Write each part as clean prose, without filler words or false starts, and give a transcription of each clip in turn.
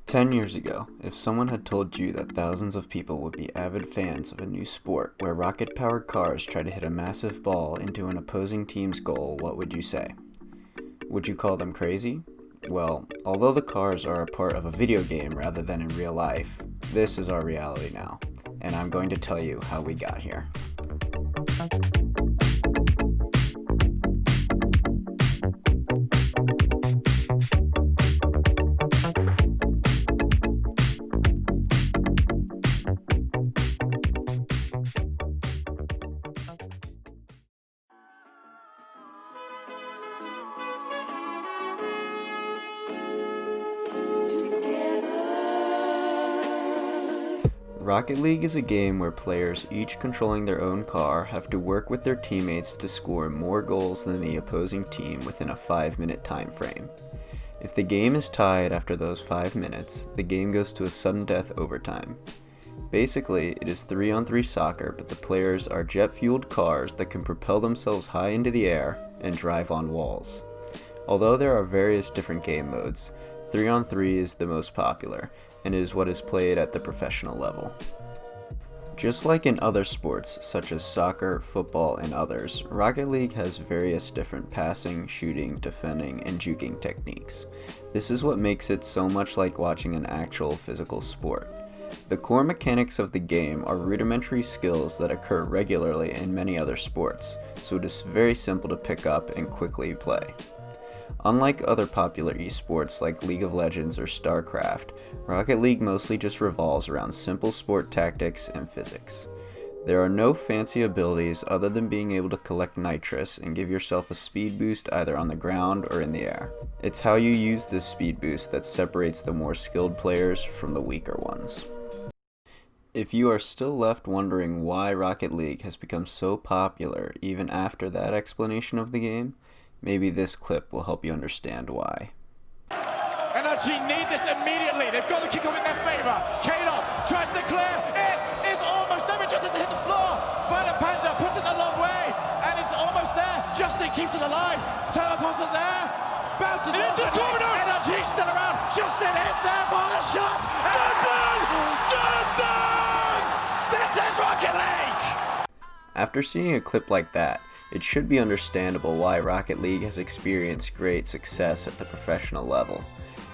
10 years ago, if someone had told you that thousands of people would be avid fans of a new sport where rocket-powered cars try to hit a massive ball into an opposing team's goal, what would you say? Would you call them crazy? Well, although the cars are a part of a video game rather than in real life, this is our reality now, and I'm going to tell you how we got here. Rocket League is a game where players, each controlling their own car, have to work with their teammates to score more goals than the opposing team within a 5-minute time frame. If the game is tied after those 5 minutes, the game goes to a sudden death overtime. Basically, it is 3-on-3 soccer, but the players are jet-fueled cars that can propel themselves high into the air and drive on walls. Although there are various different game modes, 3-on-3 is the most popular, and is what is played at the professional level. Just like in other sports, such as soccer, football, and others, Rocket League has various different passing, shooting, defending, and juking techniques. This is what makes it so much like watching an actual physical sport. The core mechanics of the game are rudimentary skills that occur regularly in many other sports, so it is very simple to pick up and quickly play. Unlike other popular esports like League of Legends or StarCraft, Rocket League mostly just revolves around simple sport tactics and physics. There are no fancy abilities other than being able to collect nitrous and give yourself a speed boost either on the ground or in the air. It's how you use this speed boost that separates the more skilled players from the weaker ones. If you are still left wondering why Rocket League has become so popular even after that explanation of the game, maybe this clip will help you understand why. NRG need this immediately. They've got the kick off in their favour. Kano tries to clear. It is almost there. It just has to hit the floor. Violet Panda puts it a long way. And it's almost there. Justin keeps it alive. Teleports it there. Bounces into the corner. NRG still around. Justin is there for the shot. Justin! This is Rocket League! After seeing a clip like that, it should be understandable why Rocket League has experienced great success at the professional level.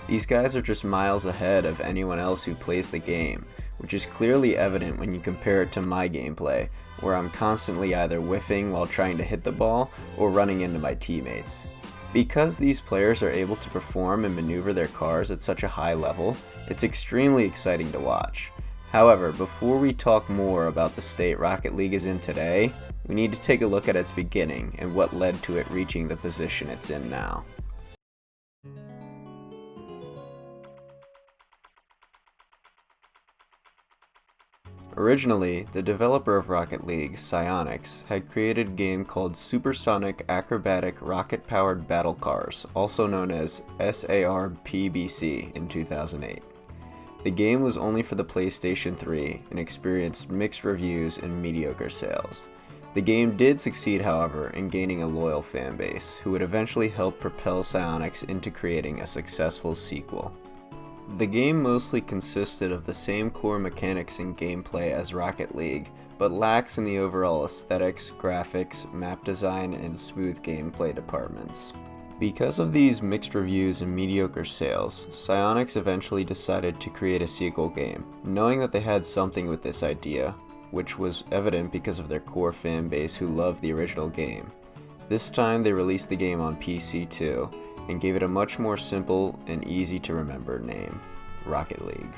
These guys are just miles ahead of anyone else who plays the game, which is clearly evident when you compare it to my gameplay, where I'm constantly either whiffing while trying to hit the ball or running into my teammates. Because these players are able to perform and maneuver their cars at such a high level, it's extremely exciting to watch. However, before we talk more about the state Rocket League is in today, we need to take a look at its beginning and what led to it reaching the position it's in now. Originally, the developer of Rocket League, Psyonix, had created a game called Supersonic Acrobatic Rocket-Powered Battle Cars, also known as SARPBC, in 2008. The game was only for the PlayStation 3 and experienced mixed reviews and mediocre sales. The game did succeed, however, in gaining a loyal fan base, who would eventually help propel Psyonix into creating a successful sequel. The game mostly consisted of the same core mechanics and gameplay as Rocket League, but lacks in the overall aesthetics, graphics, map design, and smooth gameplay departments. Because of these mixed reviews and mediocre sales, Psyonix eventually decided to create a sequel game, knowing that they had something with this idea, which was evident because of their core fan base who loved the original game. This time they released the game on PC too, and gave it a much more simple and easy to remember name, Rocket League.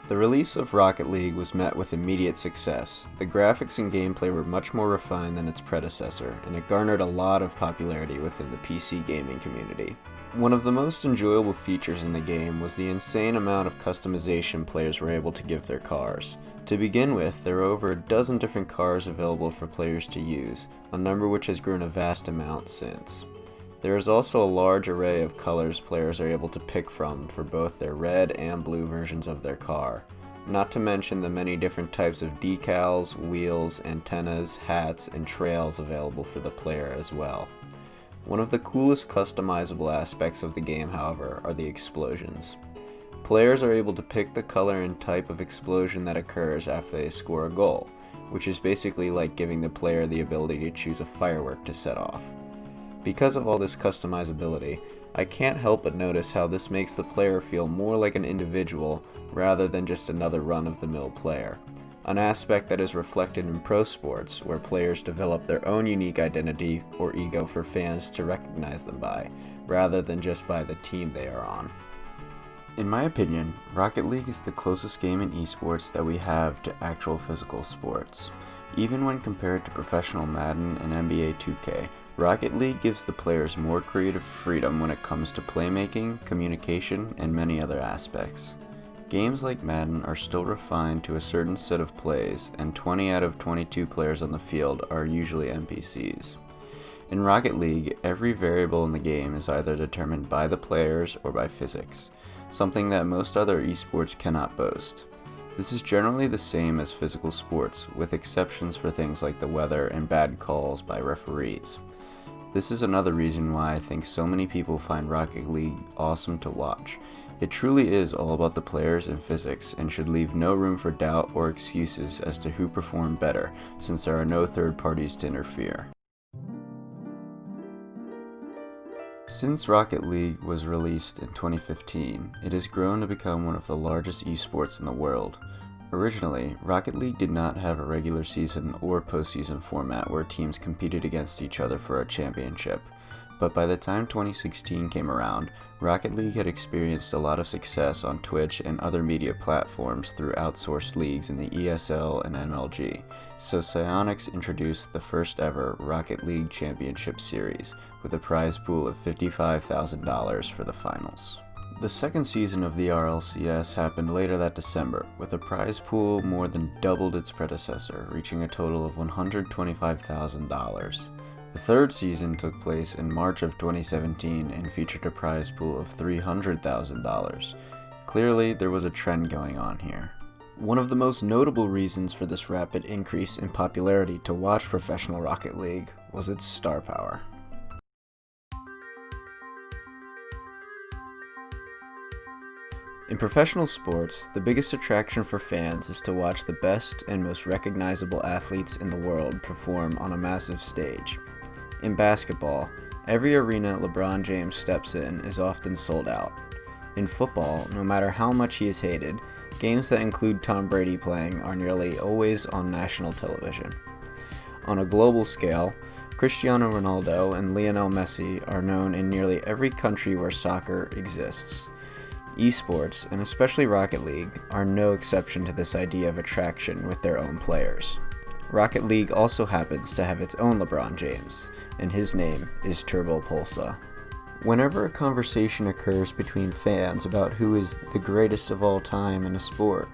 The release of Rocket League was met with immediate success. The graphics and gameplay were much more refined than its predecessor, and it garnered a lot of popularity within the PC gaming community. One of the most enjoyable features in the game was the insane amount of customization players were able to give their cars. To begin with, there are over a dozen different cars available for players to use, a number which has grown a vast amount since. There is also a large array of colors players are able to pick from for both their red and blue versions of their car, not to mention the many different types of decals, wheels, antennas, hats, and trails available for the player as well. One of the coolest customizable aspects of the game, however, are the explosions. Players are able to pick the color and type of explosion that occurs after they score a goal, which is basically like giving the player the ability to choose a firework to set off. Because of all this customizability, I can't help but notice how this makes the player feel more like an individual rather than just another run-of-the-mill player, an aspect that is reflected in pro sports where players develop their own unique identity or ego for fans to recognize them by, rather than just by the team they are on. In my opinion, Rocket League is the closest game in esports that we have to actual physical sports. Even when compared to professional Madden and NBA 2K, Rocket League gives the players more creative freedom when it comes to playmaking, communication, and many other aspects. Games like Madden are still refined to a certain set of plays, and 20 out of 22 players on the field are usually NPCs. In Rocket League, every variable in the game is either determined by the players or by physics, something that most other esports cannot boast. This is generally the same as physical sports, with exceptions for things like the weather and bad calls by referees. This is another reason why I think so many people find Rocket League awesome to watch. It truly is all about the players and physics, and should leave no room for doubt or excuses as to who performed better, since there are no third parties to interfere. Since Rocket League was released in 2015, it has grown to become one of the largest esports in the world. Originally, Rocket League did not have a regular season or postseason format where teams competed against each other for a championship, but by the time 2016 came around, Rocket League had experienced a lot of success on Twitch and other media platforms through outsourced leagues in the ESL and MLG, so Psyonix introduced the first ever Rocket League Championship Series, with a prize pool of $55,000 for the finals. The second season of the RLCS happened later that December, with a prize pool more than doubled its predecessor, reaching a total of $125,000. The third season took place in March of 2017 and featured a prize pool of $300,000. Clearly, there was a trend going on here. One of the most notable reasons for this rapid increase in popularity to watch professional Rocket League was its star power. In professional sports, the biggest attraction for fans is to watch the best and most recognizable athletes in the world perform on a massive stage. In basketball, every arena LeBron James steps in is often sold out. In football, no matter how much he is hated, games that include Tom Brady playing are nearly always on national television. On a global scale, Cristiano Ronaldo and Lionel Messi are known in nearly every country where soccer exists. Esports, and especially Rocket League, are no exception to this idea of attraction with their own players. Rocket League also happens to have its own LeBron James, and his name is TurboPulsa. Whenever a conversation occurs between fans about who is the greatest of all time in a sport,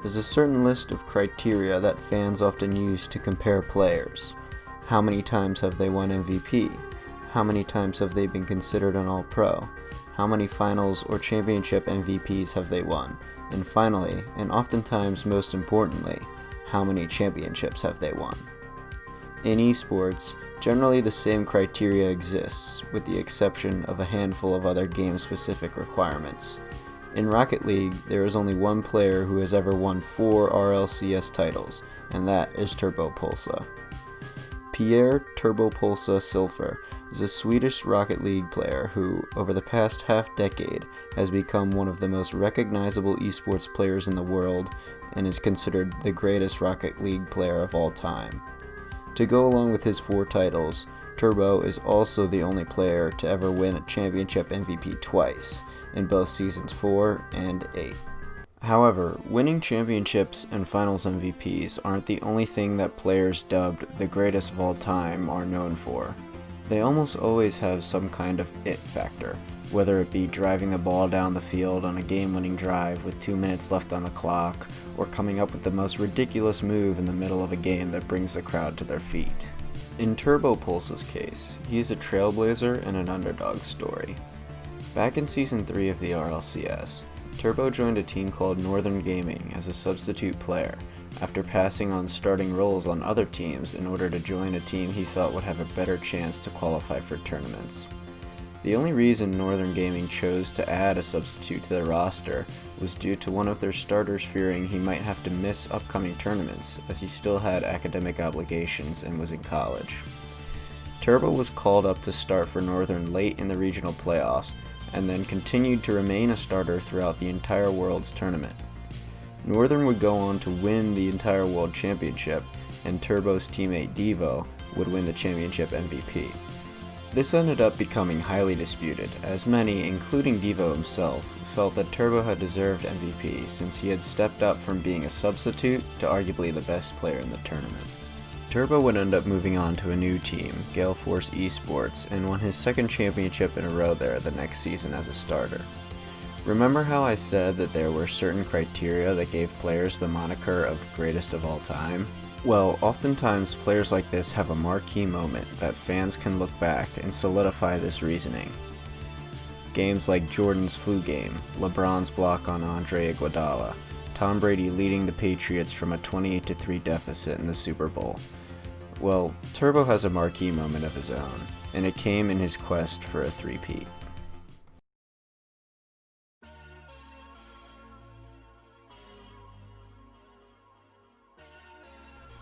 there's a certain list of criteria that fans often use to compare players. How many times have they won MVP? How many times have they been considered an All-Pro? How many finals or championship MVPs have they won? And finally, and oftentimes most importantly, how many championships have they won? In esports, generally the same criteria exists, with the exception of a handful of other game-specific requirements. In Rocket League, there is only one player who has ever won 4 RLCS titles, and that is TurboPulsa. Pierre TurboPulsa Silfer is a Swedish Rocket League player who, over the past half-decade, has become one of the most recognizable esports players in the world and is considered the greatest Rocket League player of all time. To go along with his 4 titles, Turbo is also the only player to ever win a championship MVP twice, in both seasons 4 and 8. However, winning championships and finals MVPs aren't the only thing that players dubbed the greatest of all time are known for. They almost always have some kind of it factor, whether it be driving the ball down the field on a game-winning drive with 2 minutes left on the clock, or coming up with the most ridiculous move in the middle of a game that brings the crowd to their feet. In TurboPulsa's case, he is a trailblazer and an underdog story. Back in Season 3 of the RLCS, Turbo joined a team called Northern Gaming as a substitute player, after passing on starting roles on other teams in order to join a team he thought would have a better chance to qualify for tournaments. The only reason Northern Gaming chose to add a substitute to their roster was due to one of their starters fearing he might have to miss upcoming tournaments, as he still had academic obligations and was in college. Turbo was called up to start for Northern late in the regional playoffs, and then continued to remain a starter throughout the entire Worlds tournament. Northern would go on to win the entire World Championship, and Turbo's teammate Devo would win the championship MVP. This ended up becoming highly disputed, as many, including Devo himself, felt that Turbo had deserved MVP since he had stepped up from being a substitute to arguably the best player in the tournament. Turbo would end up moving on to a new team, Gale Force Esports, and won his second championship in a row there the next season as a starter. Remember how I said that there were certain criteria that gave players the moniker of greatest of all time? Well, oftentimes players like this have a marquee moment that fans can look back and solidify this reasoning. Games like Jordan's flu game, LeBron's block on Andre Iguodala, Tom Brady leading the Patriots from a 28-3 deficit in the Super Bowl. Well, Turbo has a marquee moment of his own, and it came in his quest for a three-peat.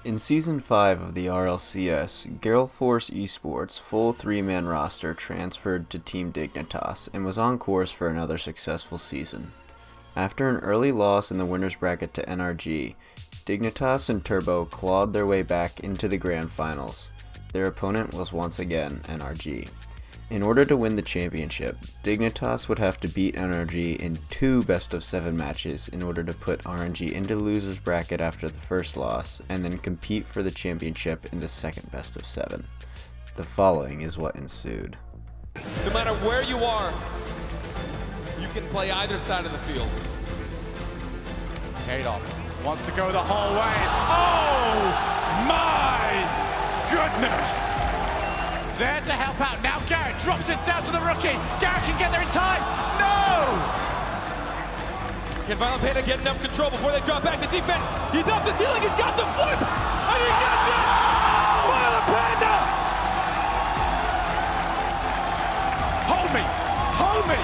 In Season 5 of the RLCS, Gale Force Esports' full three-man roster transferred to Team Dignitas and was on course for another successful season. After an early loss in the winners bracket to NRG, Dignitas and Turbo clawed their way back into the Grand Finals. Their opponent was once again NRG. In order to win the championship, Dignitas would have to beat NRG in 2 best-of-7 matches in order to put RNG into the losers bracket after the first loss, and then compete for the championship in the second best-of-7. The following is what ensued. No matter where you are, you can play either side of the field. Kaydop wants to go the whole way. Oh my goodness! There to help out. Now Garrett drops it down to the rookie. Garrett can get there in time. No! Can Violent Panda get enough control before they drop back the defense? He's up the ceiling, he's got the flip! And he gets it! Violent Panda! Hold me! Hold me!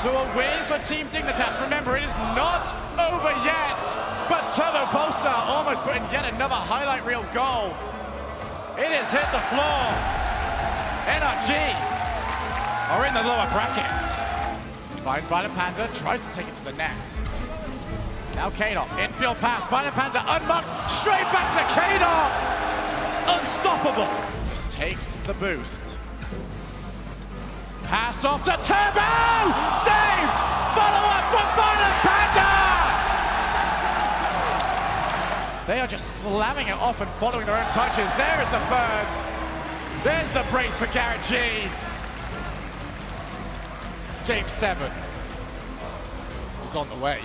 So a win for Team Dignitas. Remember, it is not over yet. But Turbo Pulsar almost putting yet another highlight reel goal. It has hit the floor. NRG are in the lower brackets. Finds Violent Panda, tries to take it to the net. Now Kaydop, infield pass. Violent Panda unmarked, straight back to Kaydop. Unstoppable. Just takes the boost. Pass off to Turbo! Saved! Follow up from Violent Panda! They are just slamming it off and following their own touches. There is the third. There's the brace for Garrett G. Game 7 is on the way.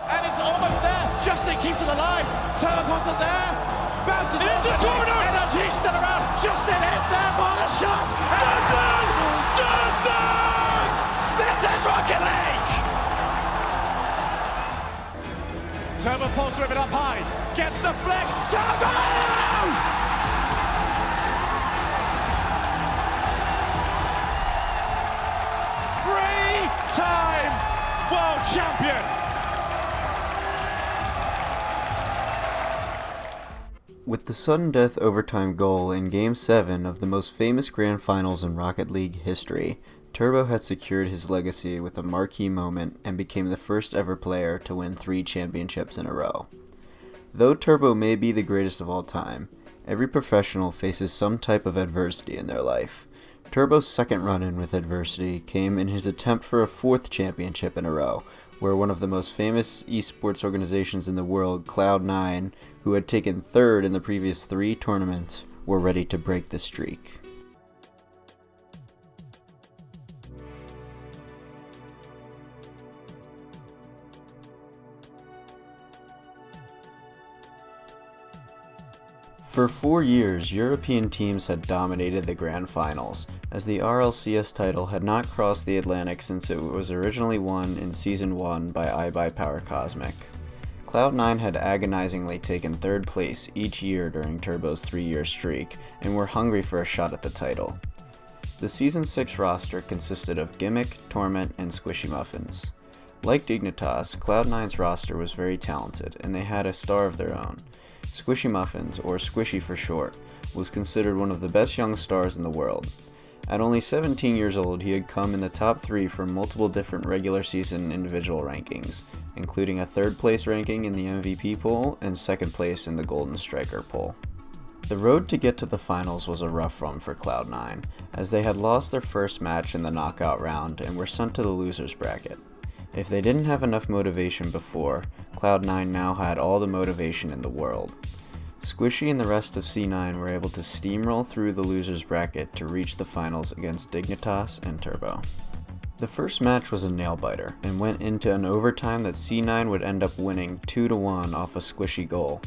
And it's almost there. Justin keeps it alive. Turbo Pulsar there. Bounces into the corner. NRG still around. Justin is there for the shot. Justin! This is Rocket League! Turbo Pulsar with it up high. Gets the flick. Turbo! Three-time world champion. With the sudden death overtime goal in Game 7 of the most famous Grand Finals in Rocket League history, Turbo had secured his legacy with a marquee moment and became the first ever player to win 3 championships in a row. Though Turbo may be the greatest of all time, every professional faces some type of adversity in their life. Turbo's second run-in with adversity came in his attempt for a 4th championship in a row, where one of the most famous esports organizations in the world, Cloud9, who had taken 3rd in the previous 3 tournaments, were ready to break the streak. For 4 years, European teams had dominated the Grand Finals, as the RLCS title had not crossed the Atlantic since it was originally won in Season 1 by iBuyPower Cosmic. Cloud9 had agonizingly taken 3rd place each year during Turbo's 3-year streak, and were hungry for a shot at the title. The Season 6 roster consisted of Gimmick, Torment, and Squishy Muffins. Like Dignitas, Cloud9's roster was very talented, and they had a star of their own. Squishy Muffins, or Squishy for short, was considered one of the best young stars in the world. At only 17 years old, he had come in the top 3 for multiple different regular season individual rankings, including a 3rd place ranking in the MVP poll and 2nd place in the Golden Striker poll. The road to get to the finals was a rough one for Cloud9, as they had lost their first match in the knockout round and were sent to the losers bracket. If they didn't have enough motivation before, Cloud9 now had all the motivation in the world. Squishy and the rest of C9 were able to steamroll through the losers bracket to reach the finals against Dignitas and Turbo. The first match was a nail-biter and went into an overtime that C9 would end up winning 2-1 off a Squishy goal.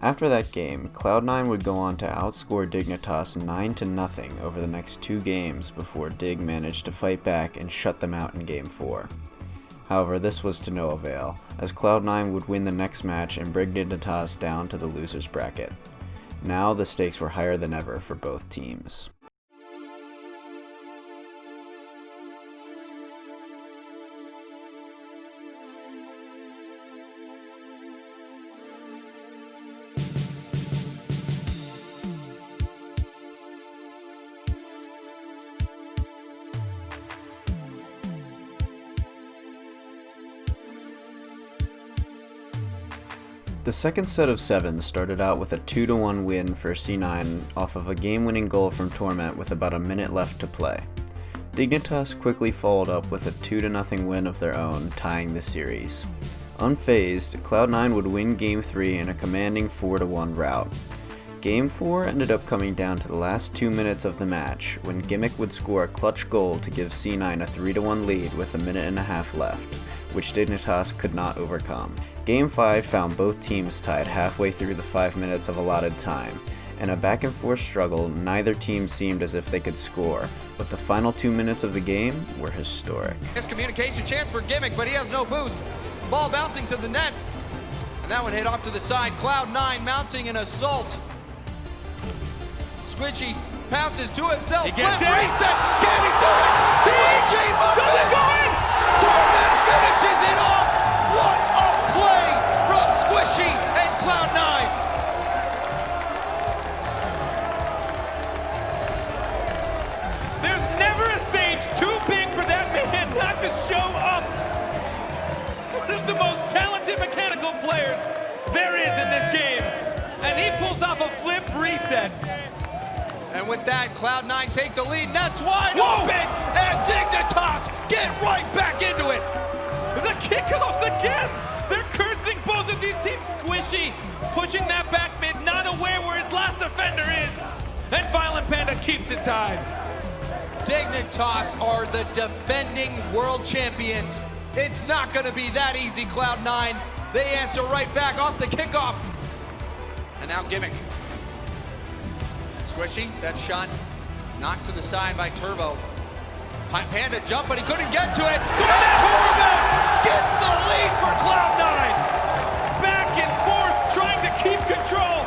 After that game, Cloud9 would go on to outscore Dignitas 9-0 over the next 2 games before Dig managed to fight back and shut them out in Game 4. However, this was to no avail, as Cloud9 would win the next match and bring Dignitas down to the losers bracket. Now the stakes were higher than ever for both teams. The second set of 7 started out with a 2-1 win for C9 off of a game-winning goal from Torment with about a minute left to play. Dignitas quickly followed up with a 2-0 win of their own, tying the series. Unfazed, Cloud9 would win Game 3 in a commanding 4-1 rout. Game 4 ended up coming down to the last 2 minutes of the match, when Gimmick would score a clutch goal to give C9 a 3-1 lead with a minute and a half left, which Dignitas could not overcome. Game 5 found both teams tied halfway through the 5 minutes of allotted time. In a back and forth struggle, neither team seemed as if they could score, but the final 2 minutes of the game were historic. Miscommunication chance for Gimmick, but he has no boost. Ball bouncing to the net, and that one hit off to the side. Cloud9 mounting an assault. Squishy pounces to himself. He gets Flip, it. reset, can he do it? Squishy Muffins! Torment finishes it off. What a play from Squishy and Cloud9. There's never a stage too big for that man not to show up. One of the most talented mechanical players there is in this game. And he pulls off a flip reset. And with that, Cloud9 take the lead. Nets wide open, and Dignitas get right back into it. The kickoffs again. They're cursing both of these teams. Squishy pushing that back mid, not aware where his last defender is. And Violent Panda keeps it tied. Dignitas are the defending world champions. It's not going to be that easy, Cloud9. They answer right back off the kickoff. And now Gimmick. Squishy, that shot knocked to the side by Turbo. Panda jumped, but he couldn't get to it. Torment gets the lead for Cloud9. Back and forth, trying to keep control.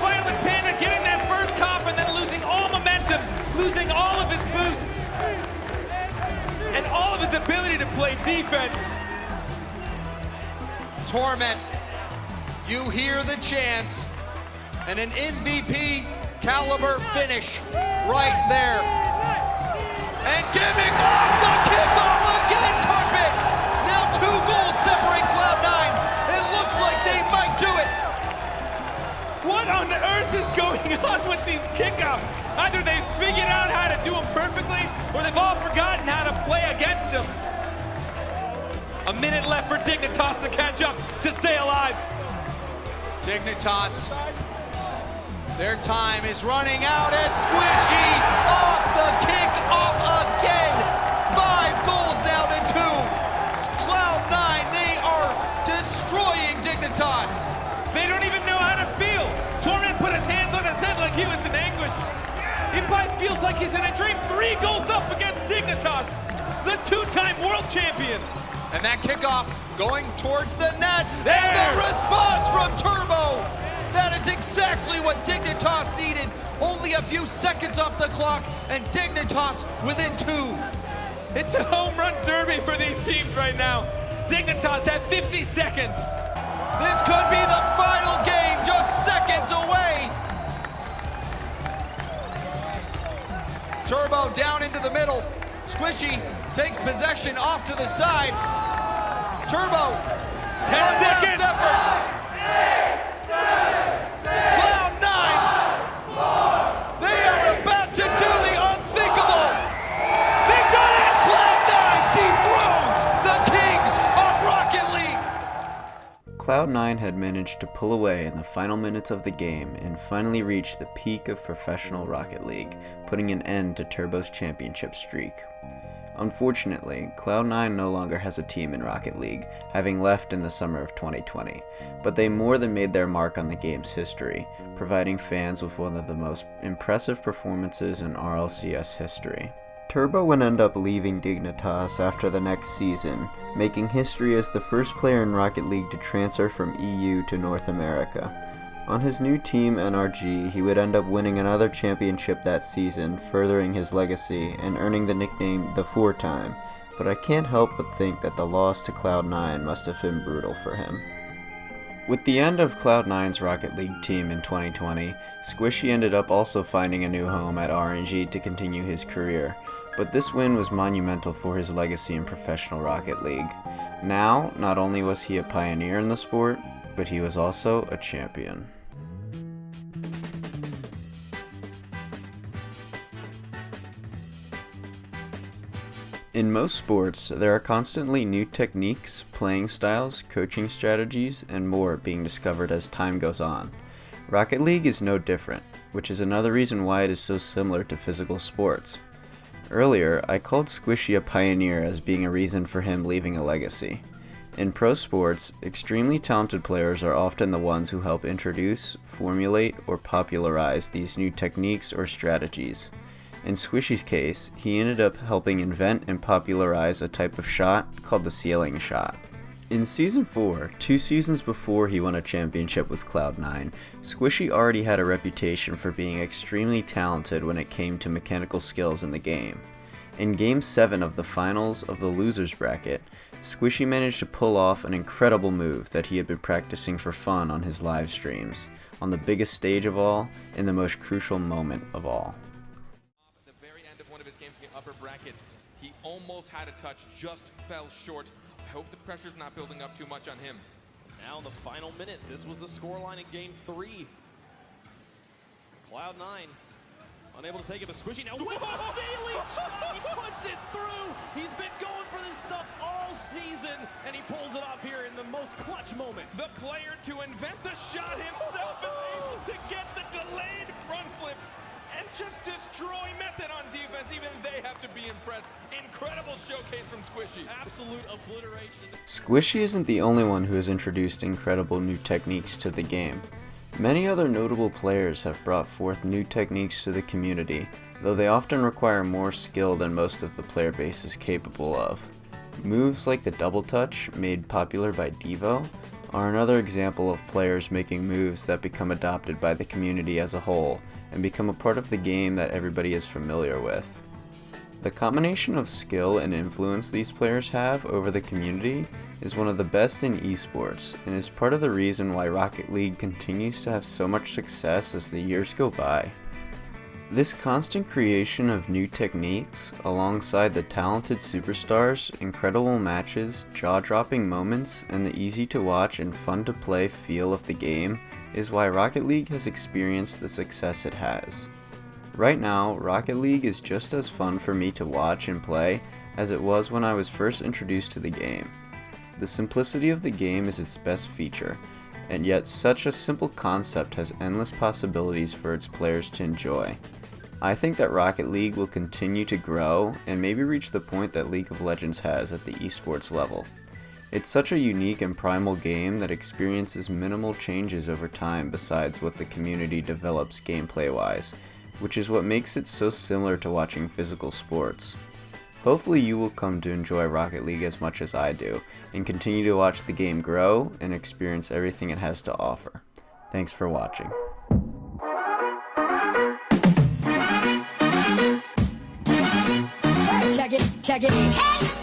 Violent Panda getting that first hop and then losing all momentum, losing all of his boost, and all of his ability to play defense. Torment, you hear the chants, and an MVP caliber finish right there. And Gimmick off the kickoff again, Carpet. Now 2 goals separate Cloud9. It looks like they might do it. What on earth is going on with these kickoffs? Either they've figured out how to do them perfectly, or they've all forgotten how to play against them. A minute left for Dignitas to catch up, to stay alive. Dignitas, their time is running out, and Squishy off the kick-off again. 5 goals now to 2. Cloud9, they are destroying Dignitas. They don't even know how to feel. Torment put his hands on his head like he was in anguish. He probably feels like he's in a dream. 3 goals up against Dignitas, the 2-time world champions. And that kickoff going towards the net. There. And the response from Turbo. That is has exactly what Dignitas needed. Only a few seconds off the clock, and Dignitas within 2. It's a home run derby for these teams right now. Dignitas have 50 seconds. This could be the final game, just seconds away. Turbo down into the middle. Squishy takes possession off to the side. Turbo. 10 seconds. Cloud9. They are about to do the unthinkable. They've done it! Cloud9 dethrones the Kings of Rocket League. Cloud9 had managed to pull away in the final minutes of the game and finally reach the peak of professional Rocket League, putting an end to Turbo's championship streak. Unfortunately, Cloud9 no longer has a team in Rocket League, having left in the summer of 2020, but they more than made their mark on the game's history, providing fans with one of the most impressive performances in RLCS history. Turbo would end up leaving Dignitas after the next season, making history as the first player in Rocket League to transfer from EU to North America. On his new team, NRG, he would end up winning another championship that season, furthering his legacy and earning the nickname The Four Time, but I can't help but think that the loss to Cloud9 must have been brutal for him. With the end of Cloud9's Rocket League team in 2020, Squishy ended up also finding a new home at RNG to continue his career, but this win was monumental for his legacy in professional Rocket League. Now, not only was he a pioneer in the sport, but he was also a champion. In most sports, there are constantly new techniques, playing styles, coaching strategies, and more being discovered as time goes on. Rocket League is no different, which is another reason why it is so similar to physical sports. Earlier, I called Squishy a pioneer as being a reason for him leaving a legacy. In pro sports, extremely talented players are often the ones who help introduce, formulate, or popularize these new techniques or strategies. In Squishy's case, he ended up helping invent and popularize a type of shot called the ceiling shot. In Season 4, 2 seasons before he won a championship with Cloud9, Squishy already had a reputation for being extremely talented when it came to mechanical skills in the game. In Game 7 of the finals of the losers bracket, Squishy managed to pull off an incredible move that he had been practicing for fun on his live streams, on the biggest stage of all, in the most crucial moment of all. At the very end of one of his games in the upper bracket, he almost had a touch, just fell short. I hope the pressure's not building up too much on him. Now in the final minute, this was the scoreline in Game 3. Cloud9 unable to take it, but Squishy now with a daily shot. He puts it through. He's been going for this stuff all season, and he pulls it off here in the most clutch moments. The player to invent the shot himself is able to get the delayed front flip and just destroy Method on defense. Even they have to be impressed. Incredible showcase from Squishy. Absolute obliteration. Squishy isn't the only one who has introduced incredible new techniques to the game. Many other notable players have brought forth new techniques to the community, though they often require more skill than most of the player base is capable of. Moves like the double touch, made popular by Devo, are another example of players making moves that become adopted by the community as a whole, and become a part of the game that everybody is familiar with. The combination of skill and influence these players have over the community is one of the best in esports, and is part of the reason why Rocket League continues to have so much success as the years go by. This constant creation of new techniques, alongside the talented superstars, incredible matches, jaw-dropping moments, and the easy-to-watch and fun-to-play feel of the game, is why Rocket League has experienced the success it has. Right now, Rocket League is just as fun for me to watch and play as it was when I was first introduced to the game. The simplicity of the game is its best feature, and yet such a simple concept has endless possibilities for its players to enjoy. I think that Rocket League will continue to grow and maybe reach the point that League of Legends has at the esports level. It's such a unique and primal game that experiences minimal changes over time besides what the community develops gameplay-wise, which is what makes it so similar to watching physical sports. Hopefully you will come to enjoy Rocket League as much as I do, and continue to watch the game grow and experience everything it has to offer. Thanks for watching. Check it.